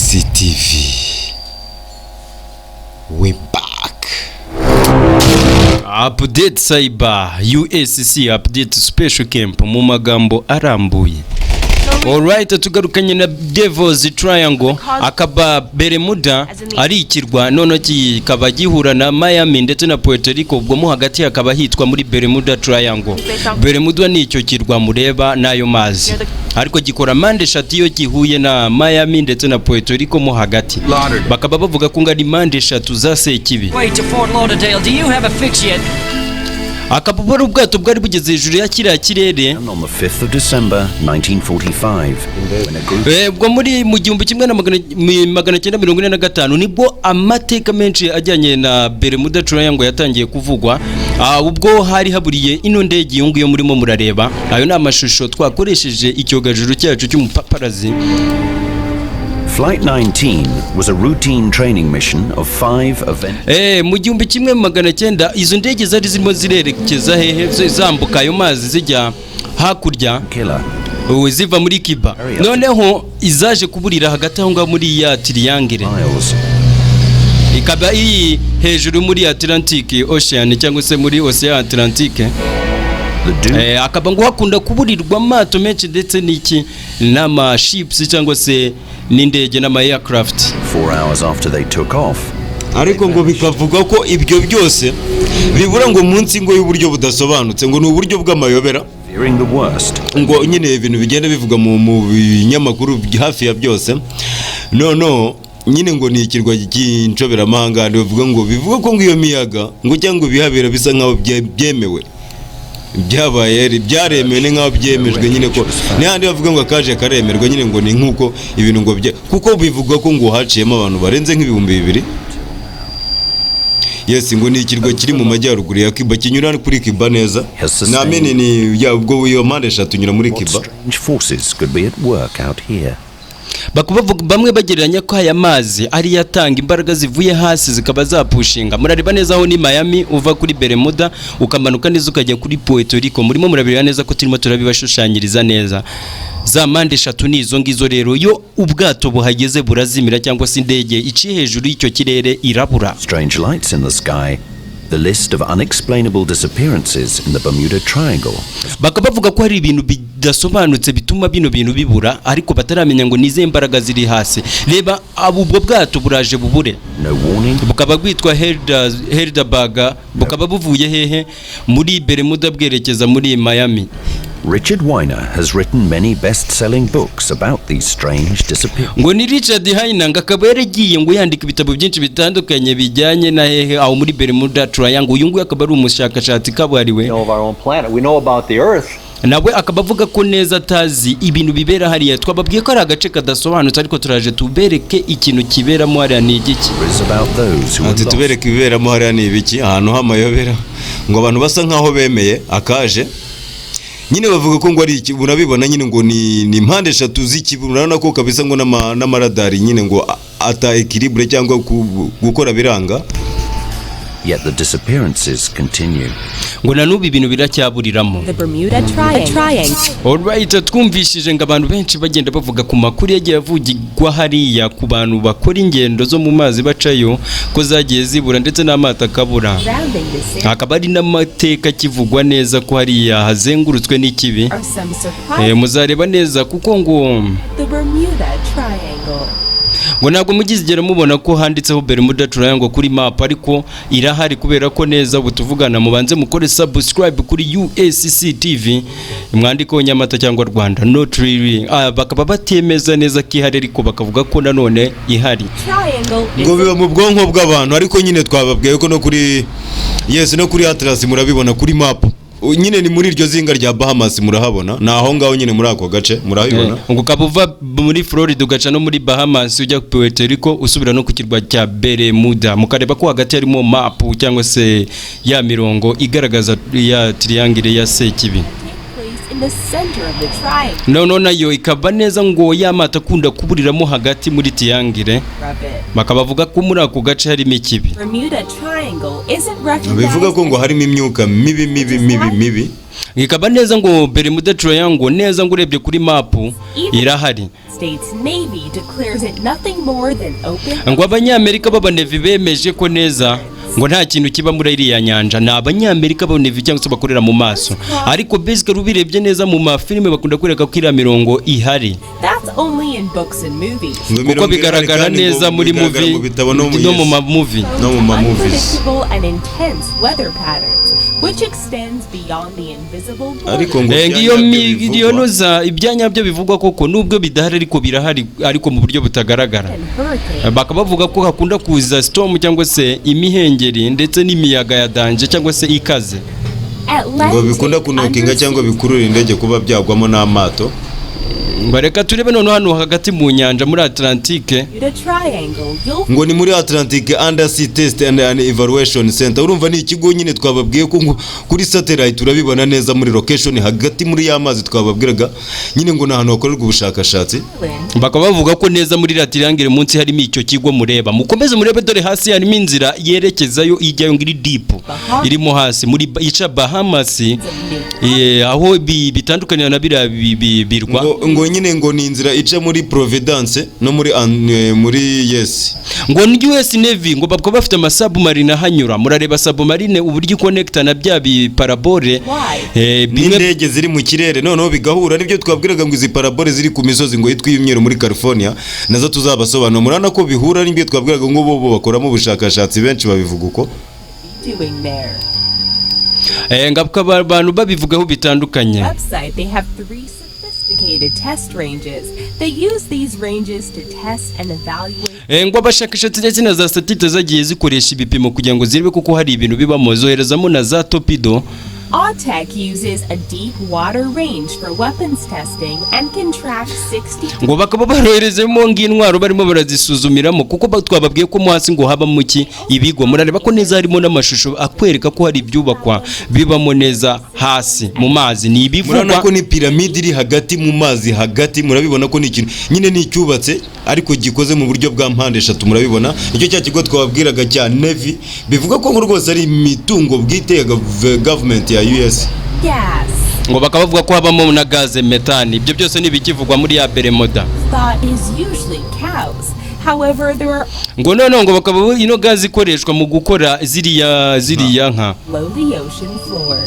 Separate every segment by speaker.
Speaker 1: USC TV. We back. Update Cyber USC Update Special Camp mu magambo arambuye. Alright, tugarukanye na Devil's Triangle akaba Bermuda ari ikirwa none kikaba gihura na Miami ndetse na Puerto Rico, ubwo mu hagati akaba hitwa muri Bermuda Triangle. Bermuda ni icyo kirwa mureba nayo mazi, ariko gikora mande eshatu iyo gihuye na Miami ndetse na Puerto Rico mu hagati. Bakaba bavuga ko ngari mande eshatu za Sekibi. Akapopora ubwato bwari bugeze hejuru ya kiriya kirere
Speaker 2: on the 5th of December 1945
Speaker 1: ubwo muri mu 1945 nibwo amateka menshi ajyanye na Bermuda Triangle yatangiye kuvugwa. Ubwo hari haburiye ino ndege yungu yo murimo murareba, ayo ni amashusho twakoresheje icyogajuru cyacu cy'umupaparazi.
Speaker 2: Flight 19 was a routine training mission of 5 events.
Speaker 1: Mu 1900 izo ndege zari zirimo zirerekeza hehe zambuka ayo mazi zijya hakurya ziva muri Cuba. Noneho izaje kuburira hagati aho ngaho muri ya Triangle. Ikaba iri hejuru muri Atlantic Ocean cyangwa se muri Ocean Atlantic. Akaba ngo hakunda kuburirwa amato menshi ndetse n'iki n'ama ships cyangwa se n'indege n'ama aircraft.
Speaker 2: 4 hours after they took off,
Speaker 3: ariko ngo bikavuga ko ibyo byose bibura ngo munsi ngo y'uburyo budasobanutse ngo ni uburyo bw'amayobera,
Speaker 2: fearing the worst,
Speaker 3: ngo nyine ibintu bigenda bivuga mu binyamakuru hafi ya byose. No nyine ngo ni ikirwa cy'incoberamahanga, bivuga ko ngo iyo miyaga ngo cyangwa bihabera bisa nkaho byemewe, byabaye byaremewe nkaho byemejwe nyine ko n'ahandi bavuga ngo akaje karemerwa nyine ngo ni nkuko ibintu ngo kuko bivuga ko ngo haciyemo abantu barenze nk'ibihumbi 2. Yes, ngo ni ikirwa kiri mu majyaruguru ya Cuba, kinyura kuri Cuba neza. Namene ni ya ubwo iyo mande eshatu nyura muri Cuba.
Speaker 2: Forces could be at work out here.
Speaker 1: Bakubavuga bamwe bagereranya ko aya mazi ari yatanga imbaraga zivuye hasi zikaba zapushinga. Murareba neza aho ni Miami uva kuri Bermuda ukamanuka neza ukajya kuri Puerto Rico. Murimo murabira neza ko turimo turabibashushanyiriza neza. Za mande eshatu nizo ngizo rero yo ubwato buhageze burazimira cyangwa se indege ici hejuru y'icyo kirere irabura.
Speaker 2: Strange lights in the sky. The list of unexplainable disappearances in the Bermuda Triangle.
Speaker 1: Bakabavuga ko hari ibintu bidasobanutse bituma bino bintu bibura, ariko bataramenya ngo nize imbaraga ziri hasi. Reba ubwo bwato buraje bubure.
Speaker 2: No warning.
Speaker 1: Bukaba bwitwa Helderberg, bukaba buvuye hehe muri Bermuda bwerekeza muri Miami.
Speaker 2: Richard Weiner has written many best-selling books about these strange disappearances.
Speaker 1: Ngo ni Richard Weiner akaba yaragiye ngo yandika ibitabo byinshi bitandukanye bijyanye na hehe aho muri Bermuda Triangle. Uyu nguyu akaba ari umushakashatsi kabuhariwe.
Speaker 4: We know about the earth.
Speaker 1: Nawe akaba avuga ko neza atazi ibintu bibera hariya. Twababwiye ko ari agace kadasobanutse, ariko turaje tubereke ikintu kiberamo hariya ni igiki.
Speaker 3: Ati tubereke ibiberamo hariya ni ibiki, ahantu h'amayobera ngo abantu basa nkaho bemeye akaje. Nyine bavuga ko ngo ari iki, urabibona nyine ngo ni impande eshatu z'ikibu, urabona ko kabisa ngo n'amaradari nyine ngo ata equilibre cyangwa gukora biranga.
Speaker 2: Yet the disappearances continue.
Speaker 1: Ngo nanubu ibintu biracyaburiramo.
Speaker 5: The Bermuda Triangle.
Speaker 1: Alright, twumvishije ngo abantu benshi bagenda bavuga ku makuru yagiye avugirwa hariya ku bantu bakora ingendo zo mu mazi bacayo ko zagiye zibura ndetse n'amato akabura. Hakaba ari n'amateka kivugwa neza ko hariya hazengurutswe n'ikibi. Muzareba neza kuko ngo
Speaker 5: The Bermuda Triangle.
Speaker 1: Ngo ntabwo mugizigera mubona ko handitseho Bermuda Triangle kuri map, ariko irahari kubera ko neza butuvugana. Mubanze mukore subscribe kuri USC TV, mwandiko NYAMATA cyangwa Rwanda not really. Bakaba batemeza neza ko ihari, ariko bakavuga ko nanone ihari.
Speaker 3: Ngo biba mu bwonko bw'abantu, ariko nyine twababwiye ko no kuri no kuri Atlas murabibona kuri map. Nyine ni muri iryo zinga rya Bahamas murahabona, naho ngaho nyine muri ako gace murabibona.
Speaker 1: Ngo kabuva muri Florida ugaca no muri Bahamas ujya ku Puerto Rico usubira no ku kirwa cya Bermuda, mukareba ko hagati harimo map cyangwa se ya mirongo igaragaza ya triangle ya Sekibi.
Speaker 5: In the center of the triangle.
Speaker 1: No nayo ikaba neza ngo yamata kunda kuburiramo hagati muri triangle. Bakabavuga ko muri ako gace harimo ikibi.
Speaker 5: Bermuda Triangle isn't recognized.
Speaker 3: Bivuga ko ngo harimo imyuka mibi
Speaker 1: ikaba neza ngo Bermuda Triangle neza ngo urebye kuri mapu irahari.
Speaker 5: States Navy declares it nothing more than open.
Speaker 1: Ngo abanyamerika b'abanevi bemeje ko neza ngo nta kintu kiba muri iriya nyanja, ni abanyamerika b'abanevi cyangwa se bakorera mu maso, ariko basically ubirebye neza mu mafilime bakunda kwereka ko iriya mirongo ihari.
Speaker 5: That's only in books and movies.
Speaker 1: Kuko bigaragara neza muri movie no mu movie.
Speaker 5: Unpredictable and intense weather patterns which extends beyond the invisible border.
Speaker 1: Ngiyo noza ibyanya byo bivugwa koko nubwo bidahari ariko birahari ariko mu buryo butagaragara. Bakabavuga ko hakunda kuza storm cyangwa se imihengeri ndetse n'imiyaga ya danje cyangwa se ikaze.
Speaker 3: Ngo bikunda kunokinga cyangwa bikurura indege kuba byagwamo n'amato.
Speaker 1: Bareka turebe none hano hagati mu nyanja muri Atlantique.
Speaker 3: Ngo ni muri Atlantic Undersea Test and Evaluation Center. Urumva ni ikigo nyine twababwiye ko kuri satellite turabibona neza muri location hagati muri y'amazi twababwiraga nyine ngo nahantu hakorerwa ubushakashatsi.
Speaker 1: Bakabavuga ko neza muri Triangle munsi harimo icyo kigo mureba. Mukomeze murebe dore hasi harimo inzira yerekezayo ijyayo ngiri deep. Irimo hasi muri ica Bahamas. Aho bitandukanye na birwa.
Speaker 3: Ngo nyine ngo ni inzira ica muri Providence no muri yes.
Speaker 1: Ngo ni US Navy ngo babwo bafite amasubmarine hanyura murareba submarine uburyo connecta na bya parabole
Speaker 3: n'indege ziri mu kirere noneho bigahura nibyo twabwiraga ngo izi parabole ziri ku misozi ngo yitwa imyeru muri California nazo tuzabasobanura murana ko bihura nibyo twabwiraga ngo bo bakoramo ubushakashatsi benshi babivuga uko ngabka abantu babivugaho bitandukanye.
Speaker 5: They have 3 sophisticated test ranges. They use these ranges to test and evaluate.
Speaker 1: Ngo abashakashatsi ndetse na za satellite zagiye zikoresha ibipimo kugira ngo zirebe kuko hari ibintu bibamo zoherezamo na za torpedo.
Speaker 5: AUTEC uses a deep water range for weapons testing and can track 60.
Speaker 1: Ngo bakaba baroherezemo ng'intwaro barimo barazisuzumiramo kuko twababwiye ko mu hasi ngo haba muki ibigo murareba ko neza harimo n'amashusho akwereka ko hari ibyubakwa bibamo neza hasi mu mazi ni ibivugwa.
Speaker 3: Murabona ko ni pyramide iri hagati mu mazi hagati murabibona ko ni ikintu nyine ni icyubatse ariko gikoze mu buryo bwa mpande eshatu murabibona icyo cya kigo twababwiraga cya Navy bivuga ko rwose ari imitungo bwite ya government ya US.
Speaker 5: Yes.
Speaker 1: Ngo bakabavuga ko habamo na gaze metane ibyo byose ni bikivugwa muri ya Bermuda.
Speaker 5: That is usually cows. However, there are
Speaker 1: ngo ngo bakaba ino gaze ikoreshwa mu gukora ziriya nka
Speaker 5: below the ocean floor.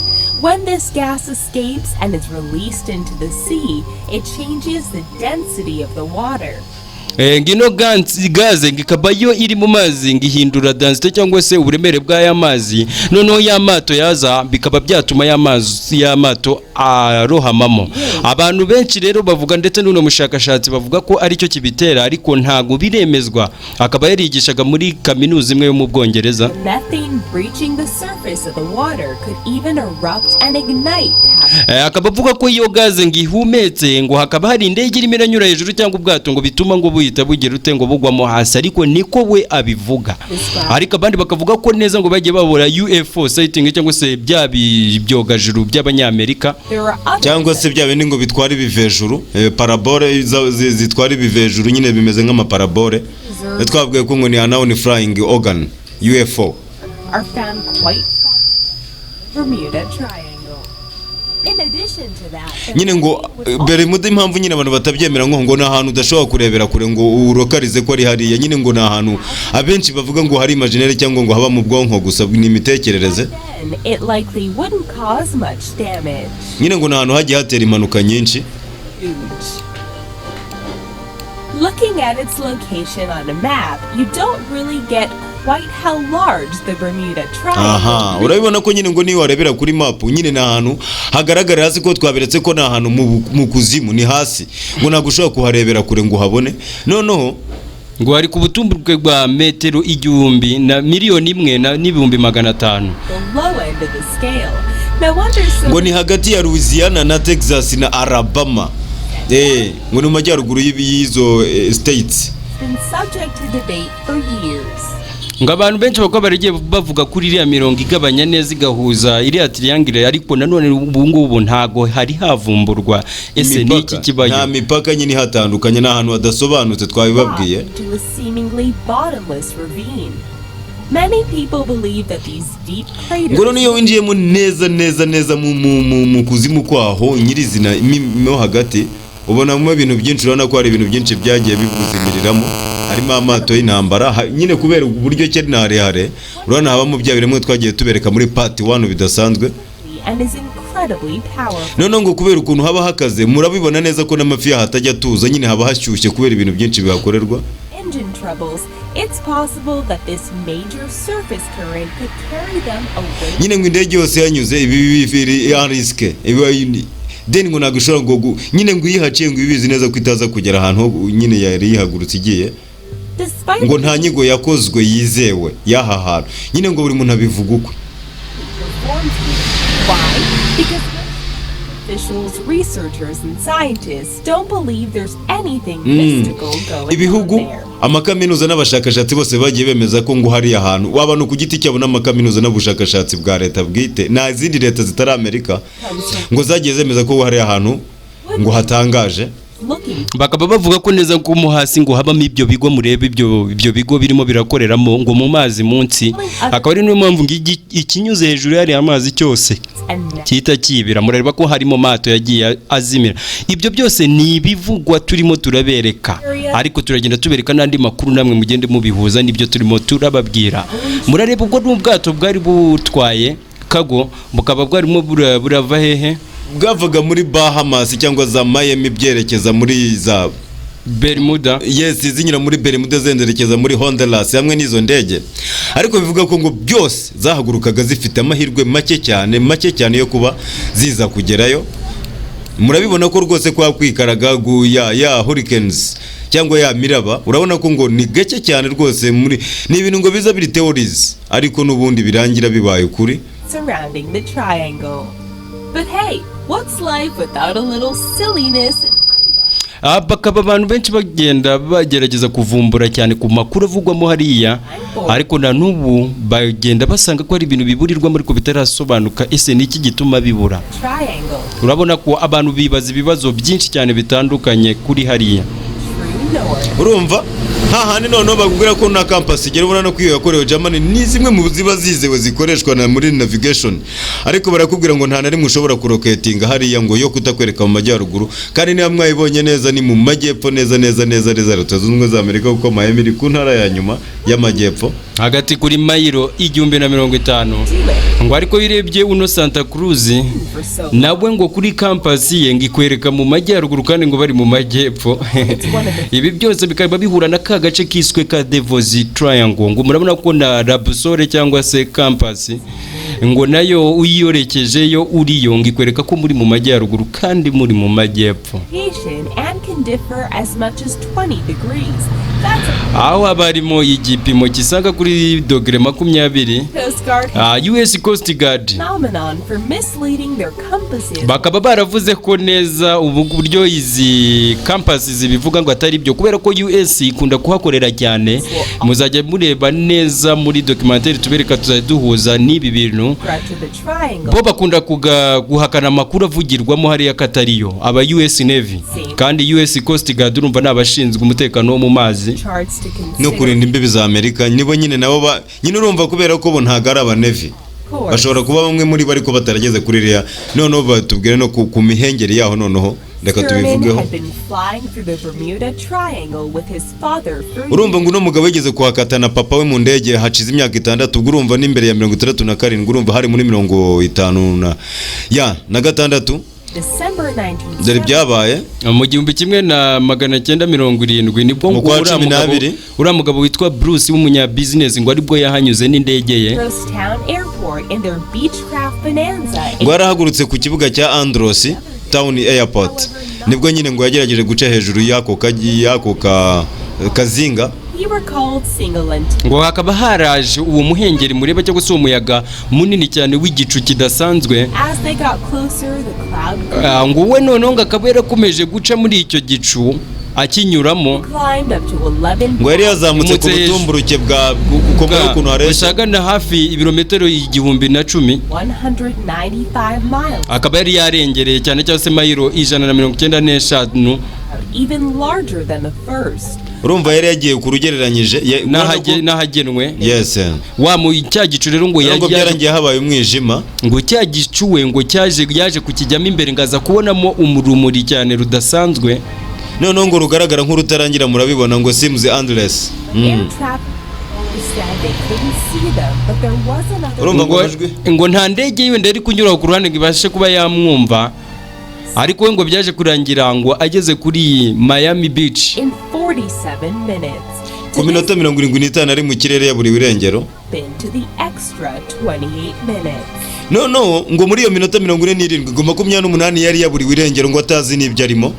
Speaker 5: When this gas escapes and is released into the sea, it changes the density of the water.
Speaker 1: Ngino gaze ngikaba yo iri mu mazi ngihindura density cyangwa se uburemere bwa ya mazi noneho ya mato yaza bikaba byatuma ya mato arohamamo. Abantu benshi rero bavuga ndetse n'uno mushakashatsi bavuga ko ari cyo kibitera ariko ntago biremezwa. Akaba yarigishaga muri kaminuza imwe yo mu Bwongereza.
Speaker 5: Methane breaching the surface of the water could even erupt and ignite.
Speaker 1: Akaba avuga ko iyo gaze ngihumetse ngo hakaba hari indege irimo iranyura hejuru cyangwa ubwato ngo bituma ngo buhita bugira ute ngo bugwamo hasi ariko niko we abivuga. Ariko abandi bakavuga ko neza ngo bagiye babura UFO sighting cyangwa se bya byogajuru by'abanyamerika
Speaker 3: cyangwa se bya bindi ngo bitwara ibivejuru parabole zitwara ibivejuru nyine bimeze nk'amaparabole twabwiye ko ngo ni unknown flying organ UFO
Speaker 5: are found quite Bermuda Triangle. In addition to that,
Speaker 3: nyine ngo Bermuda impamvu nyine abantu batabyemera ngo na ahantu udashobora kurebera kure ngo urokarize ko ari hariya nyine ngo na ahantu abenshi bavuga ngo hari imaginary cyangwa ngo haba mu bwonko gusa ni imitekerereze
Speaker 5: it likely wouldn't cause much damage.
Speaker 3: Nyine ngo na ahantu hagiye hatera impanuka nyinshi.
Speaker 5: Looking at its location on a map, you don't really get quite how large the Bermuda Triangle.
Speaker 3: Urabibona ko nyine ngo niyo warebera kuri map nyine na ahantu hagaragara hasi ko twaberetse ko na ahantu mu kuzimu ni hasi ngo nagushobora kuharebera kure ngo habone noneho
Speaker 1: ngo ari ku butumburuke bwa metero 1,000 na miliyoni 1 na n'ibihumbi 500.
Speaker 5: The low end of the scale. No wonder
Speaker 3: ngo ni hagati ya Louisiana na Texas na Alabama. Ngo ni mu majyaruguru y'izo states.
Speaker 5: Been subject to debate for years.
Speaker 1: Ngo abantu benshi bakaba baragiye bavuga kuri iriya mirongo igabanya neza igahuza iriya triangle ariko nanone ubu ngubu ntago hari havumburwa ese ni iki kibaye
Speaker 3: nta mipaka nyine hatandukanye n'ahantu hadasobanutse twabibabwiye.
Speaker 5: Many people believe that these deep craters
Speaker 3: ngo niyo winjiyemo neza mu kuzimu kwaho nyirizina mo hagati ubonamo ibintu byinshi, urabona ko hari ibintu byinshi byagiye bibuzimiriramo, harimo amato y'intambara nyine kubera uburyo cyari narehare, urabona habamo bya biremwe twagiye tubereka muri part 1 bidasanzwe,
Speaker 5: and is incredibly powerful.
Speaker 3: none ngo kubera ukuntu haba hakaze murabibona neza ko n'amafi hatajya tuza, nyine haba hashyushye kubera ibintu byinshi bihakorerwa.
Speaker 5: Engine troubles, it's possible that this major surface current could carry them away.
Speaker 3: Nyine ngo indege yose yanyuze ibi bifiri ya risk then ngo nagushora ngo nyine ngo yihaciye ngo ibizi neza ko itaza kugera ahantu nyine yari yihagurutse igiye, ngo nta nyigo yakozwe yizewe yaha hantu, nyine ngo buri muntu abivuga ukwe.
Speaker 5: Why? Because officials, researchers and scientists don't believe there's anything mystical going
Speaker 3: Ibihugu
Speaker 5: on there.
Speaker 3: amakaminuza n'abashakashatsi bose bagiye bemeza ko ngo hari ahantu wabana ku giti cyabo n'amakaminuza n'ubushakashatsi bwa leta bwite na zindi leta zitari Amerika ngo zagiye zemeza ko hari ahantu ngo hatangaje,
Speaker 1: bakaba bavuga ko neza ko mu hasi ngo habamo ibyo bigo murebe ibyo bigo birimo birakoreramo ngo mu mazi munsi, akaba ari niyo mpamvu ngo ikinyuze hejuru yari amazi cyose cyita kibira, murareba ko harimo mato yagiye azimira. Ibyo byose ni ibivugwa turimo turabereka, ariko turagenda tubereka n'andi makuru namwe mugende mubihuza n'ibyo turimo turababwira. Murareba ubwo n'ubwato bwari butwaye kago bukaba bwarimo burava hehe,
Speaker 3: bwavaga muri Bahamas cyangwa za Miami byerekeza muri za
Speaker 1: Bermuda.
Speaker 3: Yes, zinyura muri Bermuda zenderekeza muri Honduras hamwe n'izo ndege, ariko bivuga ko ngo byose zahagurukaga zifite amahirwe make cyane yo kuba ziza kugerayo. Murabibona ko rwose kwa kwikaraga ya hurricanes cyangwa ya miraba, urabona ko ngo ni gake cyane rwose, muri ni ibintu ngo biza biri theories, ariko n'ubundi birangira bibaye kuri
Speaker 5: surrounding the triangle. But hey, what's life without a little silliness?
Speaker 1: Bakaba abantu benshi bagenda bagerageza kuvumbura cyane ku makuru avugwamo hariya, ariko na n'ubu bagenda basanga ko hari ibintu biburirwamo ariko bitarasobanuka. Ese ni iki gituma bibura? Urabona ko abantu bibaza ibibazo byinshi cyane bitandukanye kuri hariya.
Speaker 3: Urumva hahandi noneho bakubwira ko na campus igera ubona no kwiyo yakorewe Germany ni zimwe mu ziba zizewe zikoreshwa na muri navigation, ariko barakubwira ngo nta na rimwe ushobora kuroketinga hariya ngo yo kutakwereka mu majyaruguru, kandi niba mwayibonye neza ni mu majyepfo neza Leta Zunze Ubumwe za Amerika, kuko Miami iri ku ntara ya nyuma y'amajyepfo
Speaker 1: hagati kuri mayiro 1050, ngo ariko yirebye uno Santa Cruz nawe ngo kuri campus ye ngikwereka mu majyaruguru kandi ngo bari mu majyepfo. Ibi byose bikaba bihura na ka gace kiswe ka Devil's Triangle, ngo murabona ko na Rabsole cyangwa se campus ngo nayo uyiyorekejeyo uriyo ngikwereka ko muri mu majyaruguru kandi muri mu majyepfo. Aho abarimo igipimo kisaga kuri dogere 20. US Coast Guard bakaba baravuze ko neza ubu buryo izi campuses bivuga ngo atari byo, kubera ko US ikunda kuhakorera cyane. Muzajya mureba neza muri documentaire tubereka tuzaduhuza n'ibi bintu. Bo bakunda guhakana amakuru avugirwamo hariya katariyo aba US Navy kandi US Coast Guard urumva n'abashinzwe umutekano wo mu mazi
Speaker 3: no kurinda imbibi za Amerika, nibo nyine nabo nyine urumva kubera ko bo ntagara aba Navy bashobora kuba bamwe muri bari ko batarageze kuri riya. Noneho batubwire no ku mihengeri yaho, noneho reka tubivugeho. Urumva ngo no mugabo yigeze kuhakatana papa we mu ndege hacize imyaka 6, ubwo urumva n'imbere ya 37, urumva hari muri 50 na gatandatu Dore byabaye
Speaker 1: mu 1970 nibwo ngo uriya mugabo witwa Bruce w'umunyabusiness ngo aribwo yahanyuze n'indege ye,
Speaker 3: ngo arahagurutse ku kibuga cya Andros Town Airport, nibwo nyine ngo yagerageje guca hejuru y'ako kazinga, ngo hakaba haraje uwo muhengeri mureba cyangwa se umuyaga munini cyane w'igicu kidasanzwe. Ngo we noneho ngo akaba yarakomeje guca muri icyo gicu akinyuramo, ngo yari yazamutse ku butumburuke bwa gukomera ukuntu hareshya
Speaker 1: bashagana hafi ibirometero 1010, akaba yari yarengereye cyane cyangwa se mayiro 195.
Speaker 5: even larger than the first.
Speaker 3: urumva yari yagiye kurugereranyije
Speaker 1: nahagenwe.
Speaker 3: Yes.
Speaker 1: Wa mu cya gicu rero ngo
Speaker 3: byarangiye habaye umwijima,
Speaker 1: ngo cya gicuwe ngo yaje kukijyamo imbere ngaza kubonamo umurumuri cyane rudasanzwe.
Speaker 3: Noneho ngo rugaragara nk'urutarangira, murabibona ngo seems endless. Ngo nta ndege yiwe ndari kunyura ku ruhande ngo ibashe kuba yamwumva, ariko we ngo byaje kurangira ngo ageze kuri Miami Beach ku minota 75 ari mu kirere yaburiwe irengero. No ngo muri iyo minota 47 ngo 28 yari yaburiwe irengero ngo atazi n'ibyo arimo.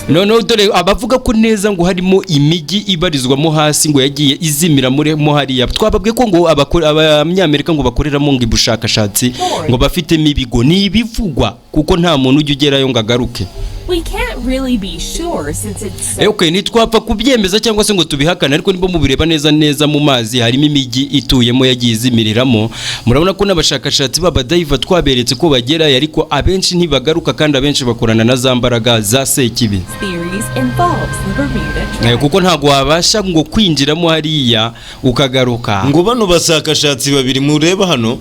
Speaker 1: No dore abavuga ko neza ngo harimo imijyi ibarizwamo hasi ngo yagiye izimira muri mo hariya. Twababwiye ko ngo abanyamerika ngo bakoreramo ngo ibushakashatsi ngo bafitemo ibigo n'ibivugwa kuko nta muntu ujya ugerayo ngo agaruke.
Speaker 5: We can't really be sure since it's
Speaker 1: okay, nitwapfa kubyemeza cyangwa se ngo tubihakana, ariko nibo mubireba neza mu mazi harimo imijyi ituyemo yagiye izimiriramo. Murabona ko n'abashakashatsi b'abadive twaberetse ko bagerayo, ariko abenshi ntibagaruka kandi abenshi bakorana na za mbaraga za Sekibi. Kuko ntago wabasha ngo kwinjiramo hariya ukagaruka.
Speaker 3: Ngo bano basakashatsi babiri mureba hano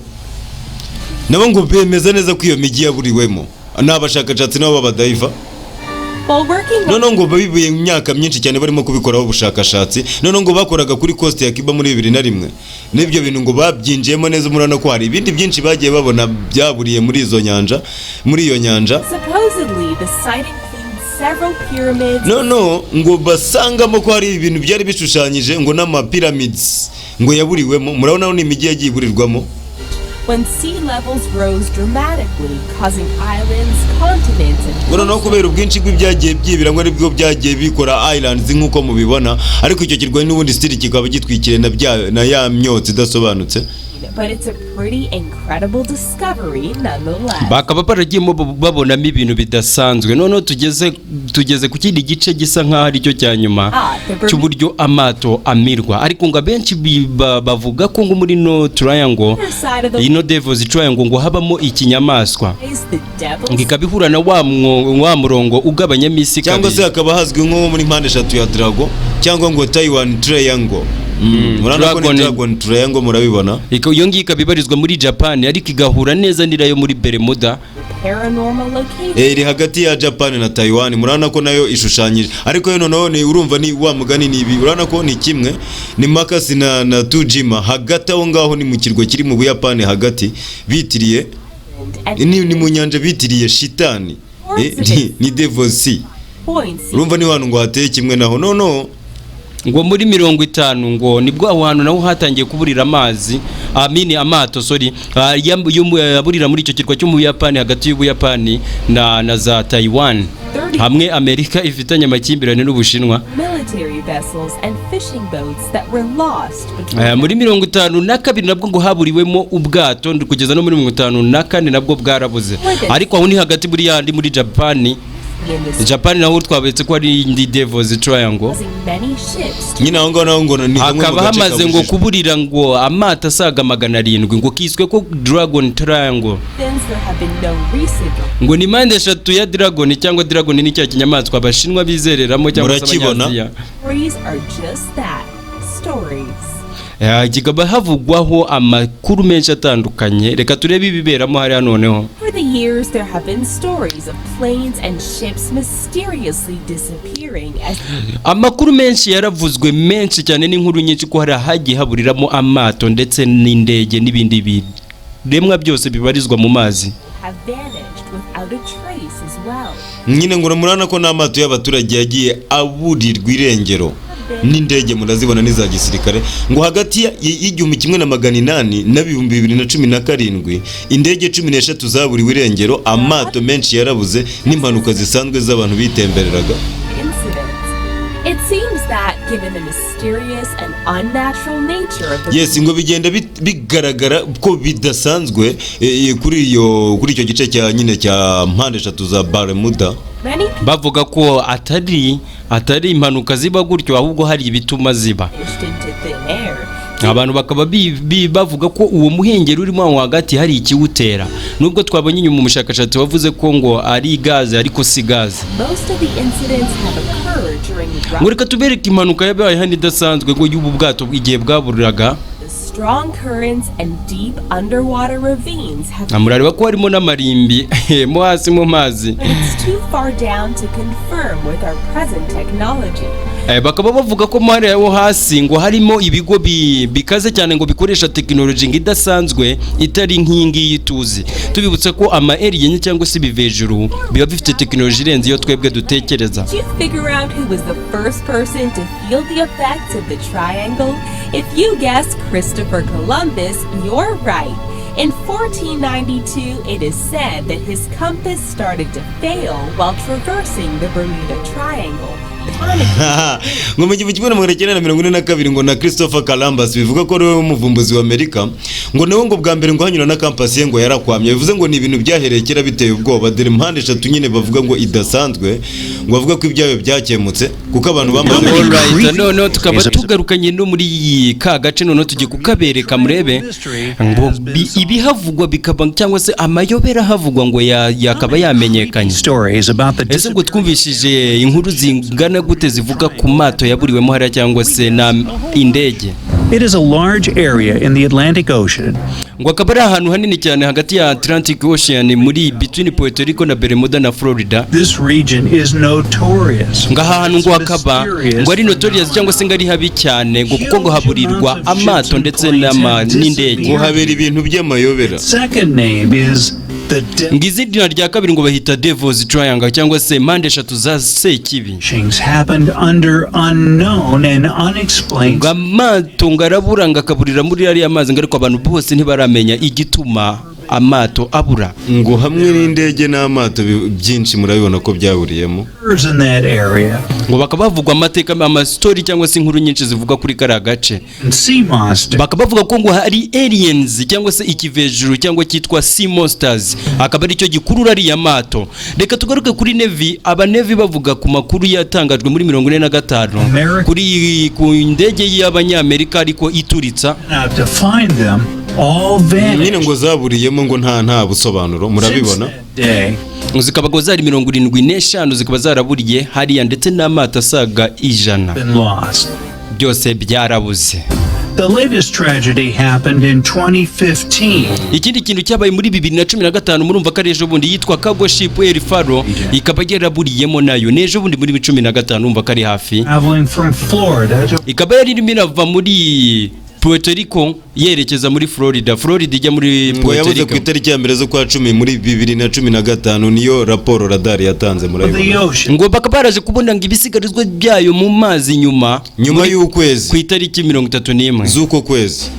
Speaker 3: nabo ngo bemeza neza ko iyo mijyi yaburiwemo n'abashakashatsi nabo b'abadive. Noneho ngo babibuye imyaka myinshi cyane barimo kubikoraho ubushakashatsi. Noneho ngo bakoraga kuri coast ya Cuba muri 2001. N'ibyo bintu ngo babyinjiyemo neza, murana ko hari ibindi byinshi bagiye babona byaburiye muri iyo nyanja. No ngo basangamo ko hari ibintu byari bishushanyije ngo n'amapyramids ngo yaburiwemo. Murabona ni imijyi yagiye iburirwamo.
Speaker 5: When sea levels rose dramatically, causing islands, continents, and
Speaker 3: no kubera ubwinshi bw'ibyagiye byibira ngo aribwo byagiye bikora islands nk'uko mubibona, ariko icyo kirwa n'ubundi stili kikaba gitwikire na ya myotsi idasobanutse.
Speaker 5: But it's a pretty incredible discovery nonetheless.
Speaker 1: Bakaba baragiyemo babonamo ibintu bidasanzwe. Noneho tugeze ku kindi gice gisa nkaho ari cyo cya nyuma cy'uburyo amato amirwa, ariko ngo abenshi bavuga ko ngo muri no triangle, ino Devil's Triangle ngo habamo ikinyamaswa ngikabihura na wa murongo ugabanyamo isi kabiri,
Speaker 3: cyangwa se akaba hazwi nko muri mpande eshatu ya Dragon cyangwa ngo Taiwan Triangle. Dragon Triangle murabibona.
Speaker 1: Iyo ngiyo ikabibarizwa muri Japan, ariko igahura neza n'irayo muri Bermuda.
Speaker 3: Iri hagati ya Japan na Taiwan, murana ko nayo ishushanyije, ariko yo noneho ni urumva ni wa mugani ni ibi, urana ko ni kimwe ni Mugace na Tujima hagati aho ngaho ni mu kirwa kiri mu Buyapani hagati bitiriye ni mu nyanja bitiriye shitani ni Devil's Sea. Urumva ni wantu ngo hateye kimwe naho no
Speaker 1: ngo muri 50 ngo nibwo aho hantu naho hatangiye kuburira amazi amato yaburira muri icyo kirwa cyo mu Buyapani hagati y'Ubuyapani na za Taiwan, hamwe Amerika ifitanye amakimbirane n'Ubushinwa. Muri 52 nabwo ngo haburiwemo ubwato kugeza no muri 54 nabwo bwarabuze, ariko aho ni hagati buri yandi muri Japan naho twabetse ko ari indi Devil's Triangle.
Speaker 3: Nyina aho ngo ni
Speaker 1: akaba hamaze ngo kuburira ngo amato asaga 700 ngo kiswe ko Dragon Triangle. Ngo ni mande eshatu ya Dragon, cyangwa Dragon ni cya kinyamaswa abashinwa bizereramo cyangwa
Speaker 3: Abanyaziya.
Speaker 1: Kikaba havugwaho amakuru menshi atandukanye. Reka turebe ibiberamo hariya noneho.
Speaker 5: For the years there have been stories of planes and ships mysteriously disappearing as
Speaker 1: amakuru menshi yaravuzwe menshi cyane n'inkuru nyinshi ko hari hagiye haburiramo amato ndetse n'indege n'ibindi biremwa byose bibarizwa mu mazi.
Speaker 3: Nyine ngo murana ko n'amato y'abaturage yagiye aburirwa irengero n'indege murazibona n'iza gisirikare ngo hagati y'igihumbi 1800 na 2017 indege 13 zaburiwe irengero, amato menshi yarabuze n'impanuka zisanzwe z'abantu bitembereraga.
Speaker 5: It seems that given the mysterious and unnatural nature of the
Speaker 3: yes ngo bigenda bigaragara ko bidasanzwe kuri icyo gice cya nyine cya mpande eshatu za Bermuda,
Speaker 1: bavuga ko atari impanuka ziba gutyo ahubwo hari ibituma ziba. abantu bakaba bavuga ko uwo muhengeri urimo aho hagati hari ikiwutera nubwo twabonye inyuma umushakashatsi wavuze ko ngo ari gaze ariko si gaze. Ngo reka tubereke impanuka yabaye hano idasanzwe ngo y'ubu bwato igihe bwaburiraga.
Speaker 5: Strong currents and deep underwater ravines have
Speaker 1: amurareba ko harimo n'amarimbi mo hasi mu mazi.
Speaker 5: It's too far down to confirm with our present technology.
Speaker 1: Bakaba bavuga ko mu hariya ho hasi ngo harimo ibigo bikaze cyane ngo bikoresha tekinoloji idasanzwe itari nk'ingi y'ituzi. Tubibutsa ko ama alien cyangwa se bivejuru biba bifite tekinoloji irenze iyo twebwe dutekereza.
Speaker 5: Did you figure out who was the first person to feel the effects of the triangle? If you guessed Christopher Columbus, you're right. In 1492, it is said that his compass started to fail while traversing the Bermuda Triangle.
Speaker 3: ngo mu gihumbi kimwe na magana cyenda na mirongo ine na kabiri ngo na Christopher Columbus bivuga ko ari we muvumbuzi wa Amerika ngo nawe ngo bwa mbere ngo hanyura na campus ye ngo yarakwamye bivuze ngo ni ibintu byahereye kera biteye ubwoba dore impande eshatu nyine bavuga ngo idasanzwe ngo bavuga ko ibyayo byakemutse kuko abantu bamaze
Speaker 1: no tukaba tugarukanye no muri ka gace none tugiye kukabereka murebe ngo ibihavugwa bikaba cyangwa se amayobera havugwa ngo yakaba yamenyekanye. Ese ngo twumvishije inkuru zingana gute zivuga ku mato yaburiwemo hariya cyangwa se na indege.
Speaker 6: It is a large area in the Atlantic Ocean.
Speaker 1: Ngo akaba ari ahantu hanini cyane hagati ya Atlantic Ocean muri between Puerto Rico na Bermuda na Florida.
Speaker 6: This region is notorious.
Speaker 1: Ngo ahantu ngo akaba ngo ari notorious cyangwa se ngo ari habi cyane ngo kuko ngo haburirwa amato ndetse n'indege.
Speaker 3: Ngo habera ibintu by'amayobera.
Speaker 6: Second name is
Speaker 1: ngizi dina rya kabiri ngo bahita Devil's Triangle cyangwa se mpande eshatu za Sekibi.
Speaker 6: Things happened under unknown and unexplained.
Speaker 1: Amato ngarabura ngakaburira muri ari amazi ngariko abantu bose ntibaramenya igituma amato abura.
Speaker 3: Ngo hamwe n'indege n'amato byinshi murabibona ko byaburiyemo.
Speaker 1: Ngo bakabavugwa amateka ama story cyangwa se inkuru nyinshi zivuga kuri kara gace. Bakabavuga ko ngo hari aliens cyangwa se ikivejuru cyangwa cyitwa sea monsters akaba ari cyo gikurura ari amato. Reka tugaruke kuri Navy. Aba Navy bavuga ku makuru yatangajwe muri 45 kuri ku ndege y'Abanyamerika ariko ituritsa.
Speaker 3: Nyine ngo zaburiyemo ngo nta busobanuro murabibona.
Speaker 1: Zikaba ngo zari 75 zikaba zaraburiye hariya ndetse n'amato asaga 100 byose byarabuze.
Speaker 6: The latest tragedy happened in 2015.
Speaker 1: Ikindi kintu cyabaye muri 2015 murumva ko ejo bundi yitwa Cargo Ship El Faro ikaba yaraburiyemo nayo nejo bundi muri 2015 umva ko ari hafi.
Speaker 6: Traveling from Florida.
Speaker 1: Ikaba yari irimo irava muri Puerto Rico yerekeza muri Florida ijya muri Puerto Rico.
Speaker 3: Yavuze ku itariki ya mbere zo kwa 10 muri 2015 niyo raporo radar yatanze murabibona.
Speaker 1: Ngo bakabaraje kubona ngo ibisigarizwa byayo mu mazi nyuma
Speaker 3: y'ukwezi
Speaker 1: ku itariki 31
Speaker 3: z'uko kwezi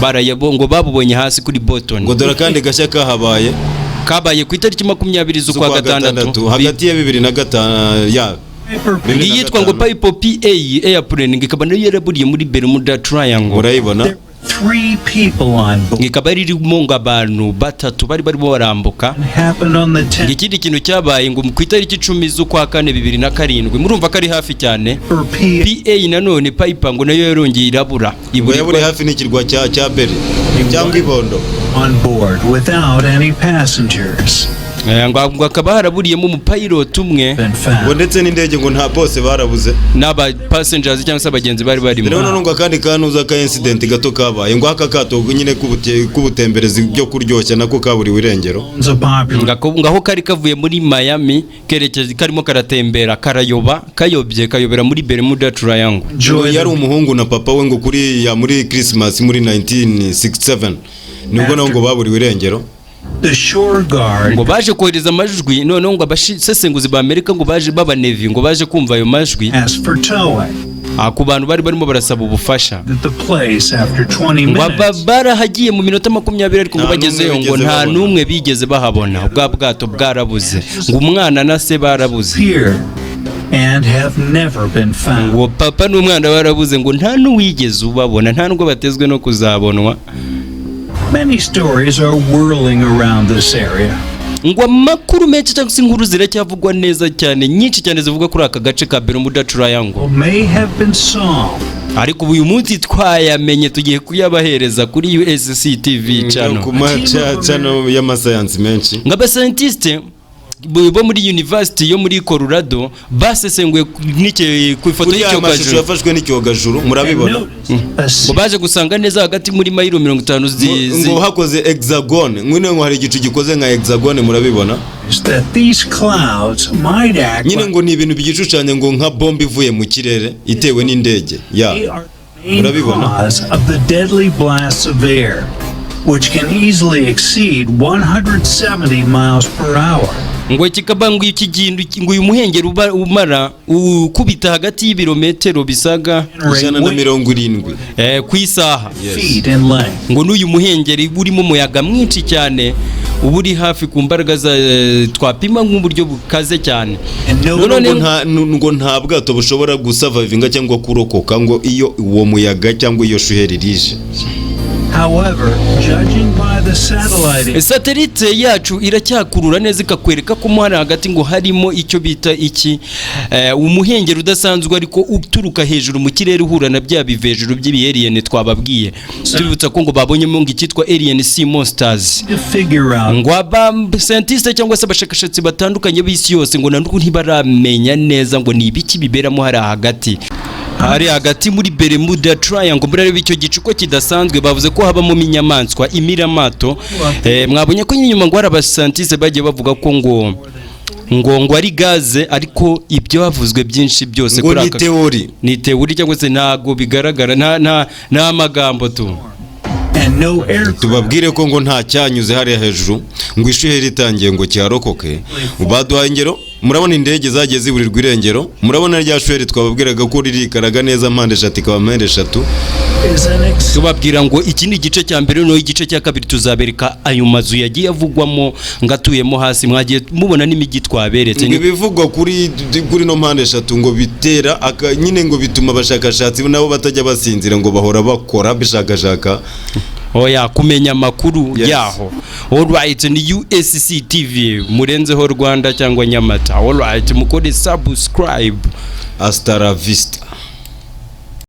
Speaker 1: barayabongo babubonye hasi kuri Boston.
Speaker 3: Ngo dore kandi gashya
Speaker 1: kabaye ku itariki 20 z'ukwa gatandatu
Speaker 3: hagati ya 2005 ya
Speaker 1: yitwa ngo PA airplane ikaba nayo yaraburiye muri Bermuda Triangle.
Speaker 3: Urayibona
Speaker 6: 3 people on board.
Speaker 1: Ikaba ririmo ngo abantu batatu bari barimo barambuka. Ikindi kintu cyabaye ngo ku itariki 10 z'ukwa 4 2007 murumva ko ari hafi cyane. PA nanone pipe ngo nayo yarongeye irabura.
Speaker 3: Iburi hafi n'ikirwa cya Beri cyangwa Ibondo
Speaker 6: on board without any passengers.
Speaker 1: Ngo akaba haraburiyemo umupilot umwe
Speaker 3: ngo ndetse n'indege ngo nta bose barabuze
Speaker 1: n'aba passengers cyangwa se abagenzi bari barimo.
Speaker 3: Rero ngo kandi kanuza ka incident gato kabaye ngo aka kato nyine kubutembereza byo kuryoshya nako kaburiwe irengero.
Speaker 1: Ngaho kari kavuye muri Miami kerekeza karimo karatembera kayobera muri Bermuda Triangle.
Speaker 3: Yari umuhungu na papa we ngo kuri ya muri Christmas muri 1967 nibwo naho ngo baburiwe irengero.
Speaker 6: The shore guard
Speaker 1: ngo baje kohereza amajwi none ngo abashisesenguzi ba Amerika ngo baje baba Navy ngo baje kumva ayo majwi ku bantu bari barimo barasaba ubufasha. Barahagiye mu minota 20 ariko ngo bagezeyo ngo nta numwe bigeze bahabona ubwa bwato bwarabuze ngo umwana na se barabuze
Speaker 6: and have never been found.
Speaker 1: Ngo papa n'umwana barabuze ngo nta n'uwigeze ubabona nta nubwo batezwe no kuzabonwa.
Speaker 6: Many stories are whirling around this area.
Speaker 1: Ngo amakuru menshi cyangwa se inkuru ziracyavugwa neza cyane nyinshi cyane zivuga kuri aka gace ka Bermuda Triangle.
Speaker 6: May have been song,
Speaker 1: ariko uyu munsi twayamenye tugiye kuyabahereza kuri USC TV channel
Speaker 3: channel y'amasayansi menshi.
Speaker 1: Ngaba scientist bo muri university yo muri Colorado basesenguye ku ifoto y'icyogajuru
Speaker 3: yafashwe n'icyogajuru murabibona
Speaker 1: ngo baje gusanga neza hagati muri mayiro 50
Speaker 3: ngo hakoze hexagon ngo hari igicu gikoze nka hexagon murabibona nyine ngo ni ibintu bigishushanya ngo nka bombe ivuye mu kirere itewe n'indege ya murabibona
Speaker 6: which can easily exceed 170 miles per hour.
Speaker 1: Ngo kikabangu ikigindu ngo uyu muhengero umara ukubita hagati y'ibirometero bisaga
Speaker 3: 170
Speaker 1: ku isaha. Ngo n'uyu muhengeri urimo umuyaga mwinshi cyane uburi hafi ku mbaraga za twapima nk'uburyo bukaze cyane.
Speaker 3: Ngo nta bwato bushobora gusurvivinga cyangwa kurokoka ngo iyo uwo muyaga cyangwa iyo shuheri rije.
Speaker 6: However, judging by the satellite,
Speaker 1: satellite yacu iracyakurura neza ikakwereka ko muhara hagati ngo harimo icyo bita iki umuhengero udasanzwe ariko uturuka hejuru mu kirere uhura na bya bivejuru by'ibiyeriyene twababwiye tubibutsa ko ngo babonyemo ngo ikitwa alien sea monsters ngo aba scientist cyangwa se abashakashatsi batandukanye b'isi yose ngo nanduko ntibaramenya neza ngo ni ibiki biberamo hari hagati hari hagati muri Bermuda Triangle muri icyo gicuko kidasanzwe bavuze ko habamo inyamaswa imiramato mwabonye ko inyuma ngo hari abascientists bagiye bavuga ko ngo ari gaze ariko ibyo bavuzwe byinshi byose
Speaker 3: kuri aka
Speaker 1: ni teori cyangwa se ntago bigaragara nta amagambo tu
Speaker 3: tubabwire ko ngo nta cyanyuze hariya hejuru ngo ishuhe ritangiye ngo cyarokoke baduhaye ingero murabona indege zagiye ziburirwa irengero murabona rya shuhe twababwiraga ko ririkaraga neza mpande 3 ikaba mpande 3
Speaker 1: tubabwira ngo iki ni igice cya mbere no igice cya kabiri tuzabereka ayo mazu yagiye avugwamo ngatuyemo hasi mwagiye mubona n'imigi twaberetse
Speaker 3: ngo bivugwa kuri no mpande 3 ngo bitera nyine ngo bituma abashakashatsi nabo batajya basinzira ngo bahora bakora bishakashaka
Speaker 1: oya kumenya amakuru yaho. Alright, ni USC TV murenzeho Rwanda cyangwa Nyamata. Alright, mukode subscribe.
Speaker 3: Hasta la vista.